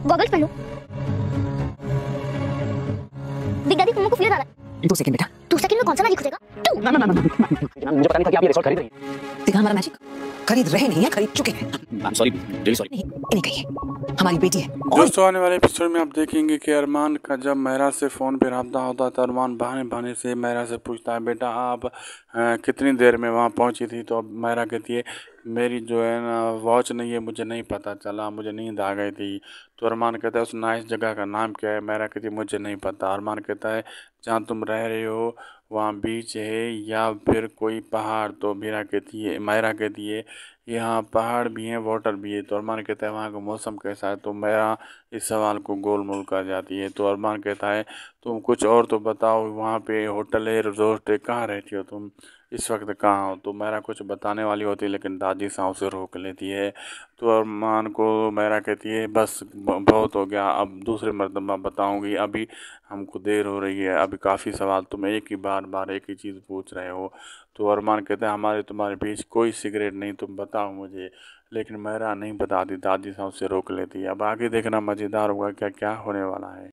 Goggles पहन लो। Big daddy तुमको flare आ रहा है। 2 सेकंड बेटा। 2 सेकंड में कौन सा मैजिक हो जाएगा? ना ना ना ना मुझे पता नहीं था कि आप ये रिसॉर्ट खरीद रही हैं। देखा हमारा मैजिक खरीद रहे नहीं है, खरीद चुके हैं। I am sorry, really sorry. नहीं, इन्हें कहिए हमारी बेटी है। दोस्तों आने वाले एपिसोड में आप देखेंगे कि अरमान का जब महरा से फ़ोन पे रब्ता होता है तो अरमान बहाने बहाने से महरा से पूछता है, बेटा आप कितनी देर में वहाँ पहुँची थी? तो अब महरा कहती है, मेरी जो है ना वॉच नहीं है, मुझे नहीं पता चला, मुझे नींद आ गई थी। तो अरमान कहता है, उस नाइस जगह का नाम क्या है? महरा कहती है, मुझे नहीं पता। अरमान कहता है, जहाँ तुम रह रहे हो वहाँ बीच है या फिर कोई पहाड़? तो महरा कहती है यहाँ पहाड़ भी हैं, वाटर भी है। तो अरमान कहता है, वहाँ का मौसम कैसा है? तो महरा इस सवाल को गोल मोल कर जाती है। तो अरमान कहता है, तुम कुछ और तो बताओ, वहाँ पे होटल है, रिजॉर्ट है, कहाँ रहती हो तुम इस वक्त, कहाँ हो? तो महरा कुछ बताने वाली होती है लेकिन दादी साहब उसे रोक लेती है। तो अरमान को महरा कहती है, बस बहुत हो गया, अब दूसरे मर्तबा बताऊंगी, अभी हमको देर हो रही है, अभी काफ़ी सवाल तुम एक ही बार एक ही चीज़ पूछ रहे हो। तो अरमान कहते हैं, हमारे तुम्हारे बीच कोई सिगरेट नहीं, तुम बताओ मुझे। लेकिन महरा नहीं बताती, दादी साहब उसे रोक लेती है। अब आगे देखना मज़ेदार होगा क्या क्या होने वाला है।